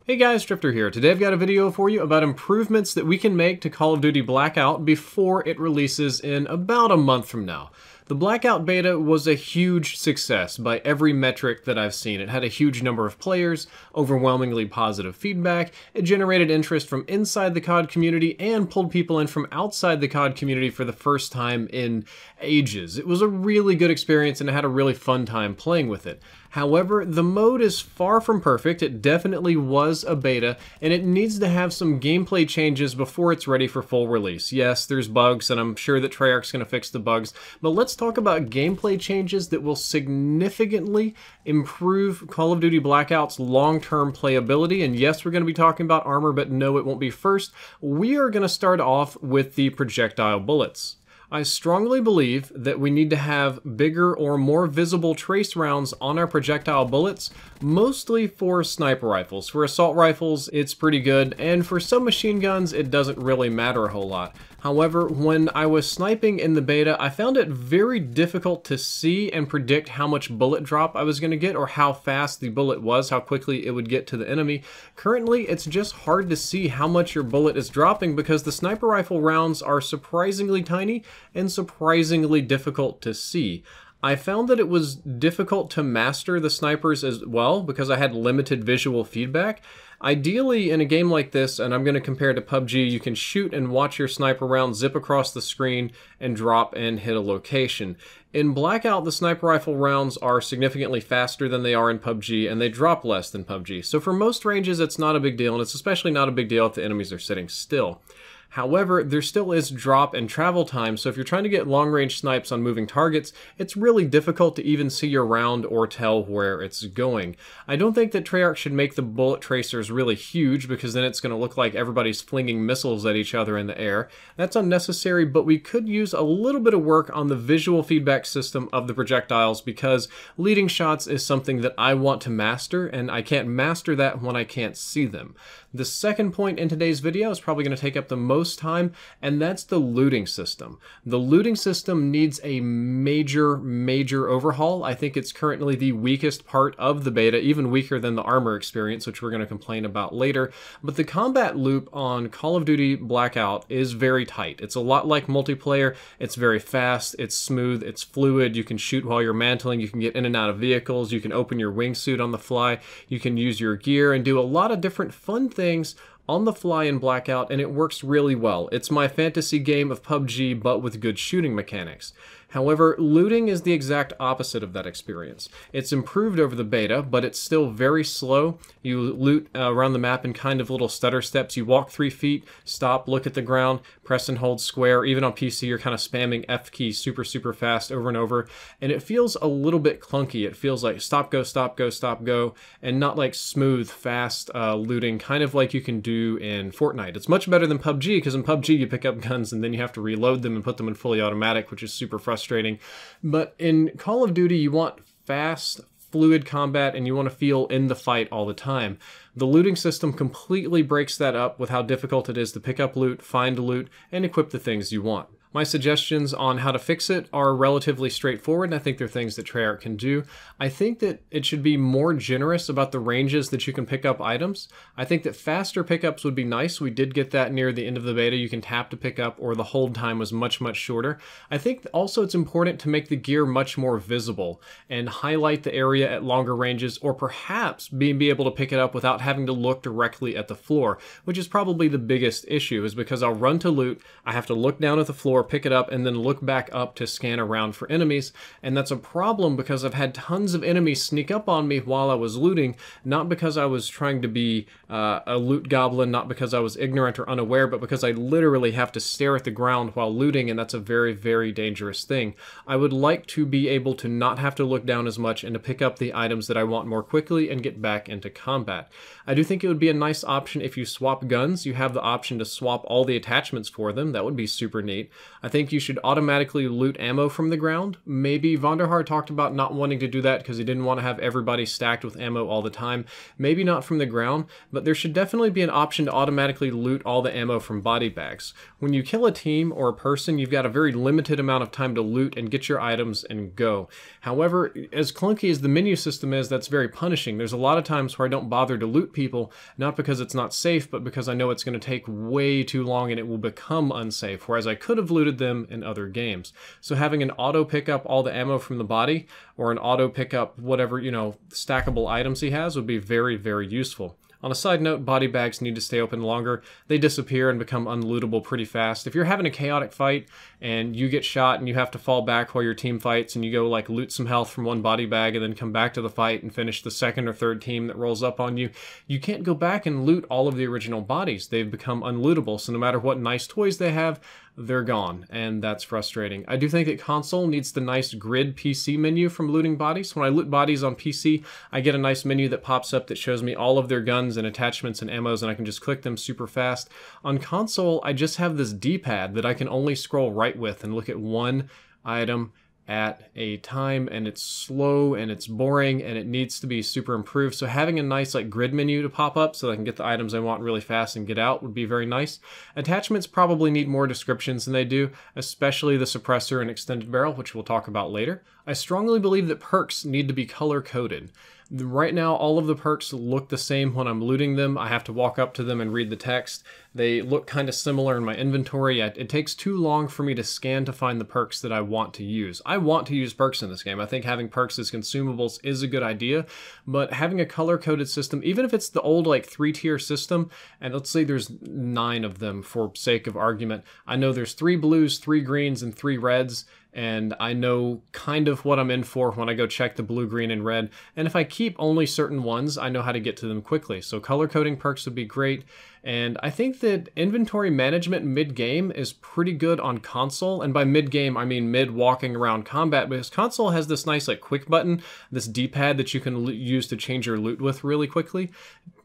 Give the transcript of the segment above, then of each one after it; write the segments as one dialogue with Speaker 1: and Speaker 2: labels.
Speaker 1: Hey guys, Drifter here. Today I've got a video for you about improvements that we can make to Call of Duty Blackout before it releases in about a month from now. The Blackout beta was a huge success by every metric that I've seen. It had a huge number of players, overwhelmingly positive feedback, it generated interest from inside the COD community, and pulled people in from outside the COD community for the first time in ages. It was a really good experience and I had a really fun time playing with it. However, the mode is far from perfect. It definitely was a beta, and it needs to have some gameplay changes before it's ready for full release. Yes, there's bugs, and I'm sure that Treyarch's going to fix the bugs, but let's talk about gameplay changes that will significantly improve Call of Duty Blackout's long-term playability. And yes, we're going to be talking about armor, but no, it won't be first. We are going to start off with the projectile bullets. I strongly believe that we need to have bigger or more visible trace rounds on our projectile bullets, mostly for sniper rifles. For assault rifles, it's pretty good, and for some machine guns, it doesn't really matter a whole lot. However, when I was sniping in the beta, I found it very difficult to see and predict how much bullet drop I was going to get or how fast the bullet was, how quickly it would get to the enemy. Currently, it's just hard to see how much your bullet is dropping because the sniper rifle rounds are surprisingly tiny and surprisingly difficult to see. I found that it was difficult to master the snipers as well because I had limited visual feedback. Ideally, in a game like this, and I'm going to compare to PUBG, you can shoot and watch your sniper round zip across the screen and drop and hit a location. In Blackout, the sniper rifle rounds are significantly faster than they are in PUBG, and they drop less than PUBG. So for most ranges, it's not a big deal, and it's especially not a big deal if the enemies are sitting still. However, there still is drop and travel time, so if you're trying to get long-range snipes on moving targets, it's really difficult to even see your round or tell where it's going. I don't think that Treyarch should make the bullet tracers really huge, because then it's going to look like everybody's flinging missiles at each other in the air. That's unnecessary, but we could use a little bit of work on the visual feedback system of the projectiles, because leading shots is something that I want to master, and I can't master that when I can't see them. The second point in today's video is probably going to take up the most time, and that's the looting system. The looting system needs a major overhaul. I think it's currently the weakest part of the beta, even weaker than the armor experience, which we're going to complain about later. But the combat loop on Call of Duty Blackout is very tight. It's a lot like multiplayer. It's very fast, it's smooth, it's fluid. You can shoot while you're mantling, you can get in and out of vehicles, you can open your wingsuit on the fly, you can use your gear and do a lot of different fun things on the fly in Blackout, and it works really well. It's my fantasy game of PUBG, but with good shooting mechanics. However, looting is the exact opposite of that experience. It's improved over the beta, but it's still very slow. You loot around the map in kind of little stutter steps. You walk 3 feet, stop, look at the ground, press and hold square. Even on PC, you're kind of spamming F key super fast over and over, and it feels a little bit clunky. It feels like stop, go, stop, go, stop, go, and not like smooth, fast looting, kind of like you can do in Fortnite. It's much better than PUBG, because in PUBG you pick up guns and then you have to reload them and put them in fully automatic, which is super frustrating. But in Call of Duty, you want fast, fluid combat, and you want to feel in the fight all the time. The looting system completely breaks that up with how difficult it is to pick up loot, find loot, and equip the things you want. My suggestions on how to fix it are relatively straightforward, and I think they're things that Treyarch can do. I think that it should be more generous about the ranges that you can pick up items. I think that faster pickups would be nice. We did get that near the end of the beta. You can tap to pick up, or the hold time was much shorter. I think also it's important to make the gear much more visible and highlight the area at longer ranges, or perhaps be able to pick it up without having to look directly at the floor, which is probably the biggest issue, is because I'll run to loot, I have to look down at the floor, pick it up, and then look back up to scan around for enemies, and that's a problem because I've had tons of enemies sneak up on me while I was looting, not because I was trying to be a loot goblin, not because I was ignorant or unaware, but because I literally have to stare at the ground while looting, and that's a very dangerous thing. I would like to be able to not have to look down as much and to pick up the items that I want more quickly and get back into combat. I do think it would be a nice option if you swap guns. You have the option to swap all the attachments for them. That would be super neat. I think you should automatically loot ammo from the ground. Maybe Vonderhaar talked about not wanting to do that because he didn't want to have everybody stacked with ammo all the time. Maybe not from the ground, but there should definitely be an option to automatically loot all the ammo from body bags. When you kill a team or a person, you've got a very limited amount of time to loot and get your items and go. However, as clunky as the menu system is, that's very punishing. There's a lot of times where I don't bother to loot people, not because it's not safe, but because I know it's going to take way too long and it will become unsafe, whereas I could have looted them in other games. So having an auto pick up all the ammo from the body, or an auto pick up whatever, stackable items he has would be very, very useful. On a side note, body bags need to stay open longer. They disappear and become unlootable pretty fast. If you're having a chaotic fight and you get shot and you have to fall back while your team fights and you go like loot some health from one body bag and then come back to the fight and finish the second or third team that rolls up on you, you can't go back and loot all of the original bodies. They've become unlootable, so no matter what nice toys they have, they're gone, and that's frustrating. I do think that console needs the nice grid PC menu from looting bodies. When I loot bodies on PC, I get a nice menu that pops up that shows me all of their guns and attachments and ammos, and I can just click them super fast. On console, I just have this D-pad that I can only scroll right with and look at one item at a time, and it's slow and it's boring and it needs to be super improved. So having a nice like grid menu to pop up so I can get the items I want really fast and get out would be very nice. Attachments probably need more descriptions than they do, especially the suppressor and extended barrel, which we'll talk about later. I strongly believe that perks need to be color coded. Right now, all of the perks look the same when I'm looting them. I have to walk up to them and read the text. They look kind of similar in my inventory. It takes too long for me to scan to find the perks that I want to use. I want to use perks in this game. I think having perks as consumables is a good idea, but having a color-coded system, even if it's the old like 3-tier system, and let's say there's 9 of them for sake of argument. I know there's 3 blues, 3 greens, and 3 reds, and I know kind of what I'm in for when I go check the blue, green, and red. And if I keep only certain ones, I know how to get to them quickly. So color coding perks would be great. And I think that inventory management mid-game is pretty good on console. And by mid-game, I mean mid-walking around combat, because console has this nice like quick button, this D-pad that you can use to change your loot with really quickly.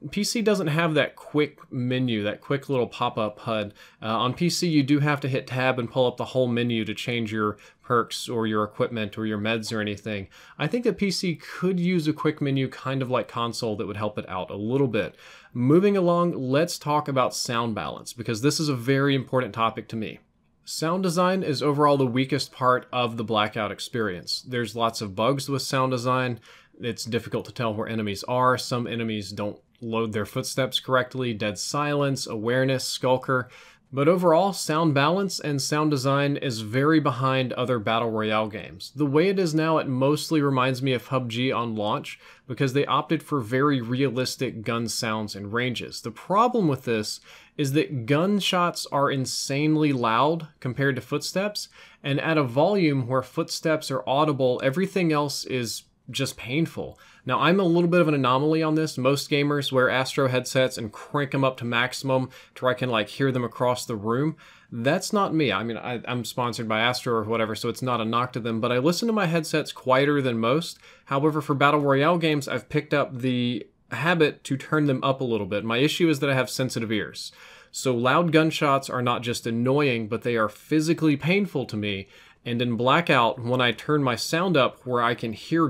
Speaker 1: PC doesn't have that quick menu, that quick little pop-up HUD. On PC, you do have to hit tab and pull up the whole menu to change your perks or your equipment or your meds or anything. I think that PC could use a quick menu kind of like console that would help it out a little bit. Moving along, let's talk about sound balance, because this is a very important topic to me. Sound design is overall the weakest part of the Blackout experience. There's lots of bugs with sound design. It's difficult to tell where enemies are. Some enemies don't load their footsteps correctly, dead silence, awareness, skulker. But overall, sound balance and sound design is very behind other Battle Royale games. The way it is now, it mostly reminds me of PUBG on launch, because they opted for very realistic gun sounds and ranges. The problem with this is that gunshots are insanely loud compared to footsteps, and at a volume where footsteps are audible, everything else is just painful. Now, I'm a little bit of an anomaly on this. Most gamers wear Astro headsets and crank them up to maximum to where I can like hear them across the room. That's not me. I mean, I'm sponsored by Astro or whatever, so it's not a knock to them, but I listen to my headsets quieter than most. However, for Battle Royale games, I've picked up the habit to turn them up a little bit. My issue is that I have sensitive ears. So loud gunshots are not just annoying, but they are physically painful to me. And in Blackout, when I turn my sound up where I can hear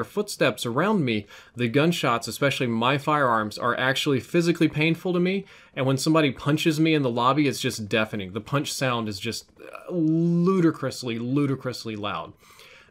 Speaker 1: footsteps around me, the gunshots, especially my firearms, are actually physically painful to me. And when somebody punches me in the lobby, it's just deafening. The punch sound is just ludicrously loud.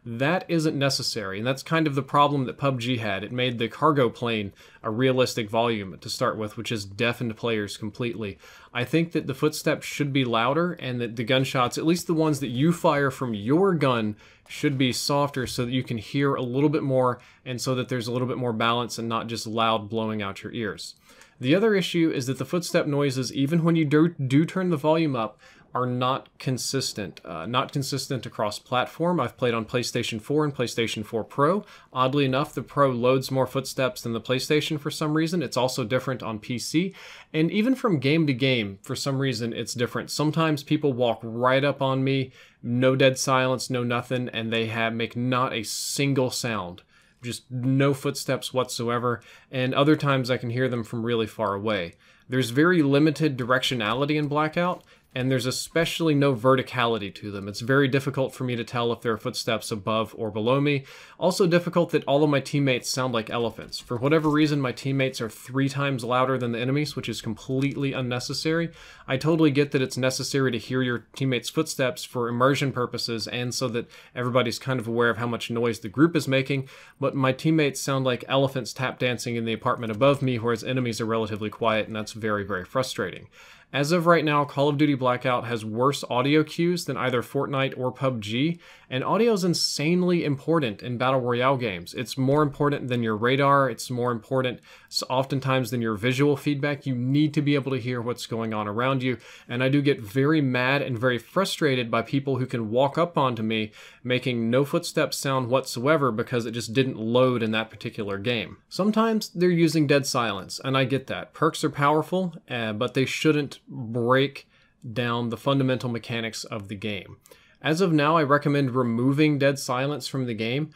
Speaker 1: That isn't necessary, and that's kind of the problem that PUBG had. It made the cargo plane a realistic volume to start with, which has deafened players completely. I think that the footsteps should be louder, and that the gunshots, at least the ones that you fire from your gun, should be softer so that you can hear a little bit more, and so that there's a little bit more balance and not just loud blowing out your ears. The other issue is that the footstep noises, even when you do turn the volume up, are not consistent. Not consistent across platform. I've played on PlayStation 4 and PlayStation 4 Pro. Oddly enough, the Pro loads more footsteps than the PlayStation for some reason. It's also different on PC. And even from game to game, for some reason, it's different. Sometimes people walk right up on me, no dead silence, no nothing, and they make not a single sound. Just no footsteps whatsoever. And other times I can hear them from really far away. There's very limited directionality in Blackout, and there's especially no verticality to them. It's very difficult for me to tell if there are footsteps above or below me. Also difficult that all of my teammates sound like elephants. For whatever reason, my teammates are 3 times louder than the enemies, which is completely unnecessary. I totally get that it's necessary to hear your teammates' footsteps for immersion purposes and so that everybody's kind of aware of how much noise the group is making, but my teammates sound like elephants tap dancing in the apartment above me, whereas enemies are relatively quiet, and that's very, very frustrating. As of right now, Call of Duty Blackout has worse audio cues than either Fortnite or PUBG, and audio is insanely important in Battle Royale games. It's more important than your radar, it's more important oftentimes than your visual feedback. You need to be able to hear what's going on around you, and I do get very mad and very frustrated by people who can walk up onto me making no footsteps sound whatsoever because it just didn't load in that particular game. Sometimes they're using dead silence, and I get that. Perks are powerful, but they shouldn't break down the fundamental mechanics of the game. As of now, I recommend removing dead silence from the game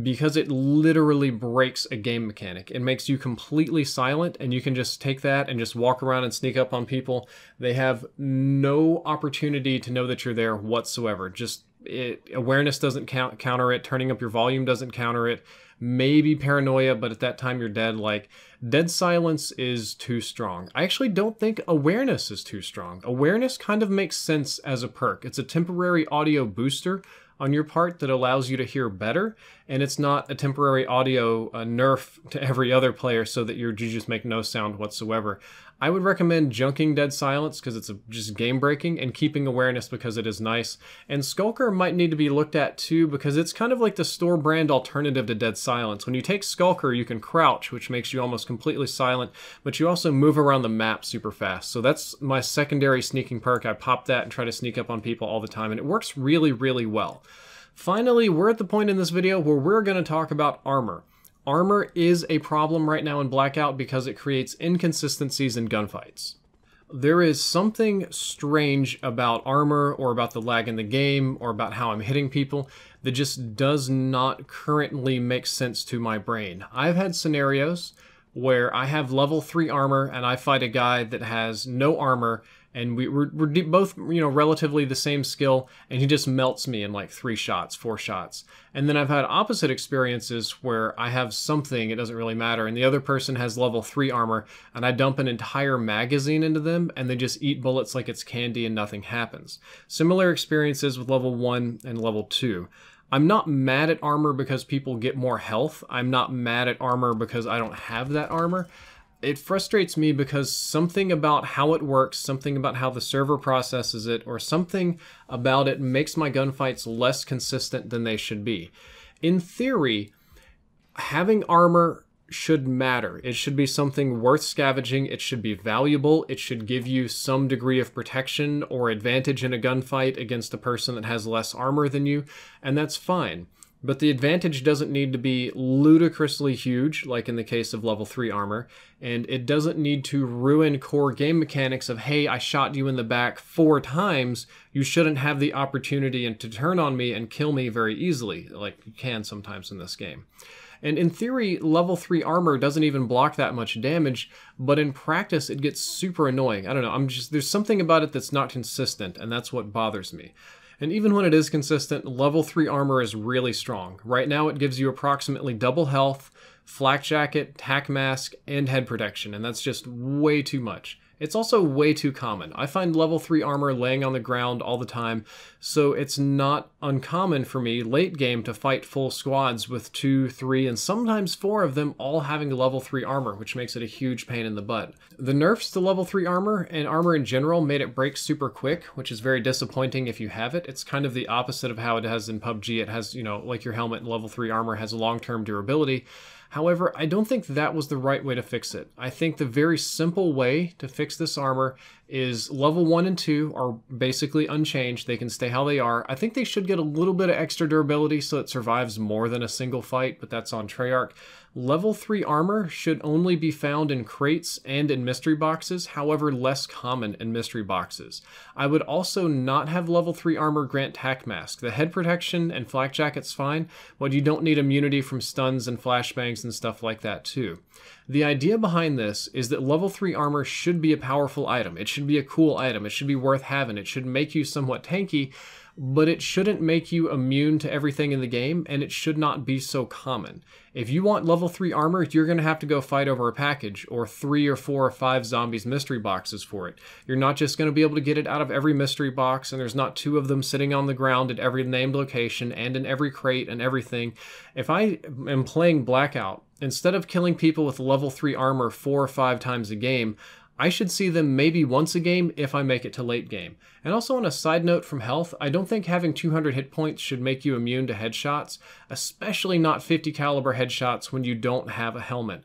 Speaker 1: because it literally breaks a game mechanic. It makes you completely silent, and you can just take that and just walk around and sneak up on people. They have no opportunity to know that you're there whatsoever. Awareness doesn't counter it. Turning up your volume doesn't counter it. Maybe paranoia, but at that time you're dead. Like, dead silence is too strong. I actually don't think awareness is too strong. Awareness kind of makes sense as a perk. It's a temporary audio booster on your part that allows you to hear better, and it's not a temporary audio nerf to every other player so that you just make no sound whatsoever. I would recommend junking dead silence because it's just game breaking, and keeping awareness because it is nice. And Skulker might need to be looked at too because it's kind of like the store brand alternative to dead silence. When you take Skulker, you can crouch, which makes you almost completely silent, but you also move around the map super fast. So that's my secondary sneaking perk. I pop that and try to sneak up on people all the time, and it works really, really well. Finally, we're at the point in this video where we're going to talk about armor. Armor is a problem right now in Blackout because it creates inconsistencies in gunfights. There is something strange about armor, or about the lag in the game, or about how I'm hitting people that just does not currently make sense to my brain. I've had scenarios where I have level 3 armor and I fight a guy that has no armor, and we're both, relatively the same skill, and he just melts me in like 3 shots, 4 shots. And then I've had opposite experiences where I have something, it doesn't really matter, and the other person has level 3 armor, and I dump an entire magazine into them, and they just eat bullets like it's candy and nothing happens. Similar experiences with level 1 and level 2. I'm not mad at armor because people get more health. I'm not mad at armor because I don't have that armor. It frustrates me because something about how it works, something about how the server processes it, or something about it makes my gunfights less consistent than they should be. In theory, having armor should matter. It should be something worth scavenging. It should be valuable. It should give you some degree of protection or advantage in a gunfight against a person that has less armor than you, and that's fine. But the advantage doesn't need to be ludicrously huge, like in the case of level 3 armor, and it doesn't need to ruin core game mechanics of, hey, I shot you in the back 4 times, you shouldn't have the opportunity to turn on me and kill me very easily, like you can sometimes in this game. And in theory, level 3 armor doesn't even block that much damage, but in practice it gets super annoying. I don't know, there's something about it that's not consistent, and that's what bothers me. And even when it is consistent, level 3 armor is really strong. Right now it gives you approximately double health, flak jacket, tac mask, and head protection, and that's just way too much. It's also way too common. I find level 3 armor laying on the ground all the time, so it's not uncommon for me late game to fight full squads with 2, 3, and sometimes 4 of them all having level 3 armor, which makes it a huge pain in the butt. The nerfs to level 3 armor and armor in general made it break super quick, which is very disappointing if you have it. It's kind of the opposite of how it has in PUBG. It has, like your helmet and level 3 armor has long-term durability. However, I don't think that was the right way to fix it. I think the very simple way to fix this armor is level 1 and 2 are basically unchanged. They can stay how they are. I think they should get a little bit of extra durability so it survives more than a single fight, but that's on Treyarch. Level 3 armor should only be found in crates and in mystery boxes, however less common in mystery boxes. I would also not have level 3 armor grant tac mask. The head protection and flak jacket's fine, but you don't need immunity from stuns and flashbangs and stuff like that too. The idea behind this is that level 3 armor should be a powerful item. It should be a cool item. It should be worth having. It should make you somewhat tanky, but it shouldn't make you immune to everything in the game, and it should not be so common. If you want level 3 armor, you're going to have to go fight over a package, or 3 or 4 or 5 zombies mystery boxes for it. You're not just going to be able to get it out of every mystery box, and there's not 2 of them sitting on the ground at every named location, and in every crate and everything. If I am playing Blackout, instead of killing people with level 3 armor 4 or 5 times a game, I should see them maybe once a game if I make it to late game. And also on a side note from health, I don't think having 200 hit points should make you immune to headshots, especially not 50 caliber headshots when you don't have a helmet.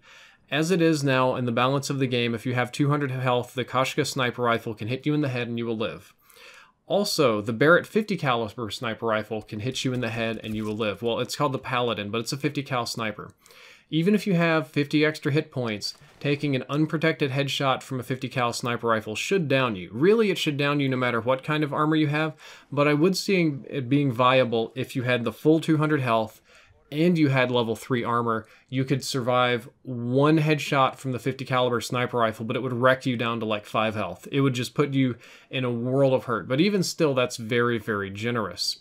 Speaker 1: As it is now in the balance of the game, if you have 200 health, the Koshka sniper rifle can hit you in the head and you will live. Also, the Barrett 50 caliber sniper rifle can hit you in the head and you will live. Well, it's called the Paladin, but it's a 50 cal sniper. Even if you have 50 extra hit points, taking an unprotected headshot from a 50 cal sniper rifle should down you. Really, it should down you no matter what kind of armor you have, but I would see it being viable if you had the full 200 health and you had level 3 armor. You could survive one headshot from the 50 caliber sniper rifle, but it would wreck you down to like 5 health. It would just put you in a world of hurt, but even still, that's very, very generous.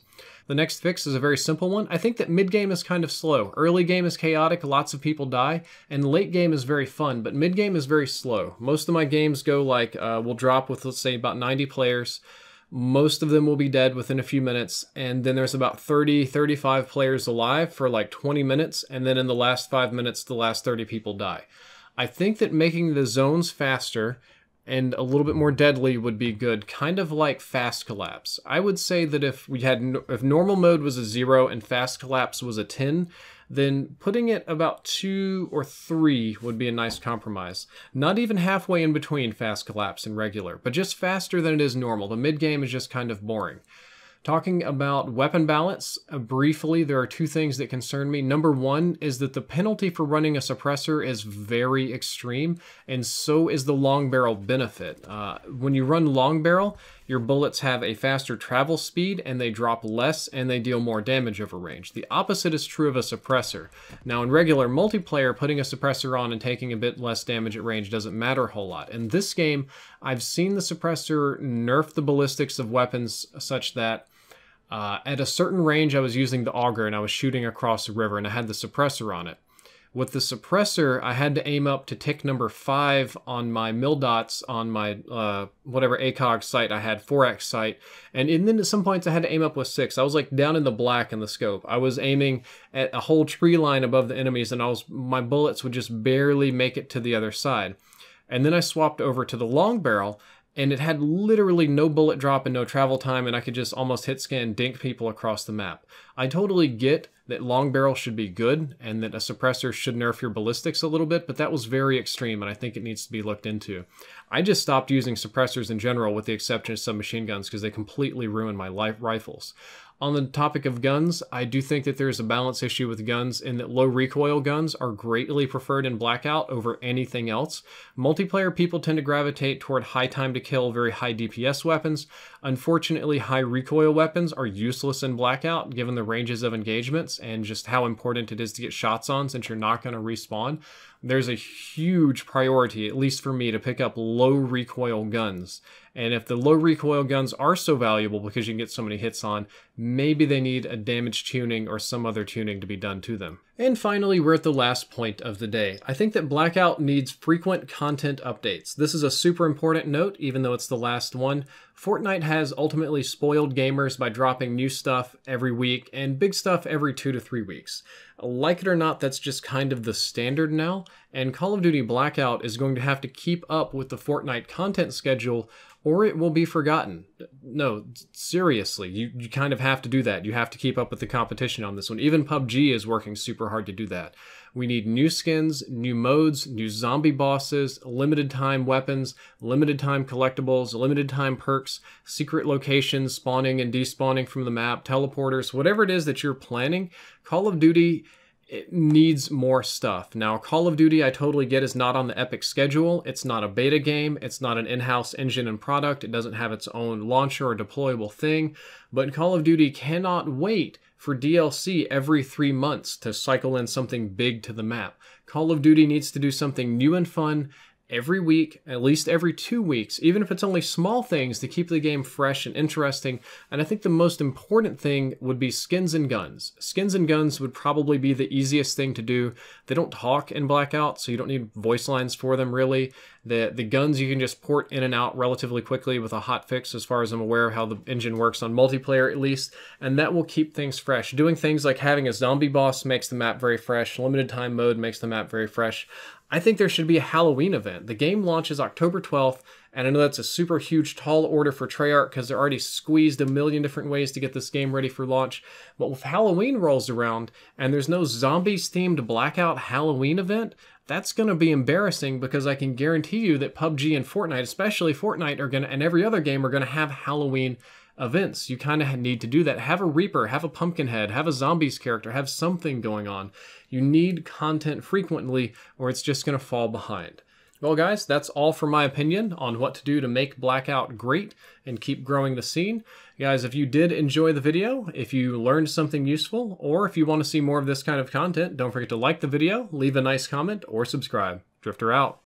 Speaker 1: The next fix is a very simple one. I think that mid-game is kind of slow. Early game is chaotic, lots of people die, and late game is very fun, but mid-game is very slow. Most of my games go like, will drop with, let's say, about 90 players. Most of them will be dead within a few minutes, and then there's about 30, 35 players alive for like 20 minutes, and then in the last 5 minutes, the last 30 people die. I think that making the zones faster and a little bit more deadly would be good, kind of like fast collapse. I would say that if normal mode was a 0 and fast collapse was a 10, then putting it about 2 or 3 would be a nice compromise. Not even halfway in between fast collapse and regular, but just faster than it is normal. The mid game is just kind of boring. Talking about weapon balance, briefly, there are 2 things that concern me. Number 1 is that the penalty for running a suppressor is very extreme, and so is the long barrel benefit. When you run long barrel, your bullets have a faster travel speed, and they drop less, and they deal more damage over range. The opposite is true of a suppressor. Now, in regular multiplayer, putting a suppressor on and taking a bit less damage at range doesn't matter a whole lot. In this game, I've seen the suppressor nerf the ballistics of weapons such that at a certain range, I was using the auger and I was shooting across the river and I had the suppressor on it. With the suppressor, I had to aim up to tick number 5 on my mil dots on my whatever ACOG sight I had, 4X sight. And then at some points I had to aim up with 6. I was like down in the black in the scope. I was aiming at a whole tree line above the enemies and my bullets would just barely make it to the other side. And then I swapped over to the long barrel, and it had literally no bullet drop and no travel time, and I could just almost hit scan dink people across the map. I totally get that long barrel should be good and that a suppressor should nerf your ballistics a little bit, but that was very extreme and I think it needs to be looked into. I just stopped using suppressors in general with the exception of submachine guns because they completely ruin my rifles. On the topic of guns, I do think that there's a balance issue with guns in that low recoil guns are greatly preferred in Blackout over anything else. Multiplayer people tend to gravitate toward high time to kill, very high DPS weapons. Unfortunately, high recoil weapons are useless in Blackout given the ranges of engagements and just how important it is to get shots on since you're not going to respawn. There's a huge priority, at least for me, to pick up low recoil guns. And if the low recoil guns are so valuable because you can get so many hits on, maybe they need a damage tuning or some other tuning to be done to them. And finally, we're at the last point of the day. I think that Blackout needs frequent content updates. This is a super important note, even though it's the last one. Fortnite has ultimately spoiled gamers by dropping new stuff every week and big stuff every 2 to 3 weeks. Like it or not, that's just kind of the standard now, and Call of Duty Blackout is going to have to keep up with the Fortnite content schedule or it will be forgotten. No, seriously, you kind of have to do that. You have to keep up with the competition on this one. Even PUBG is working super hard to do that. We need new skins, new modes, new zombie bosses, limited time weapons, limited time collectibles, limited time perks, secret locations, spawning and despawning from the map, teleporters, whatever it is that you're planning. Call of Duty it needs more stuff. Now, Call of Duty, I totally get, is not on the Epic schedule. It's not a beta game. It's not an in-house engine and product. It doesn't have its own launcher or deployable thing. But Call of Duty cannot wait for DLC every 3 months to cycle in something big to the map. Call of Duty needs to do something new and fun every week, at least every 2 weeks, even if it's only small things to keep the game fresh and interesting. And I think the most important thing would be skins and guns. Skins and guns would probably be the easiest thing to do. They don't talk in Blackout, so you don't need voice lines for them, really. The guns you can just port in and out relatively quickly with a hotfix, as far as I'm aware of how the engine works on multiplayer at least, and that will keep things fresh. Doing things like having a zombie boss makes the map very fresh. Limited time mode makes the map very fresh. I think there should be a Halloween event. The game launches October 12th, and I know that's a super huge tall order for Treyarch because they're already squeezed a million different ways to get this game ready for launch. But if Halloween rolls around and there's no zombies-themed Blackout Halloween event, that's going to be embarrassing, because I can guarantee you that PUBG and Fortnite, especially Fortnite, are going to, and every other game, are going to have Halloween events. You kind of need to do that. Have a Reaper, have a Pumpkinhead, have a zombies character, have something going on. You need content frequently, or it's just going to fall behind. Well, guys, that's all for my opinion on what to do to make Blackout great and keep growing the scene. Guys, if you did enjoy the video, if you learned something useful, or if you want to see more of this kind of content, don't forget to like the video, leave a nice comment, or subscribe. Drifter out.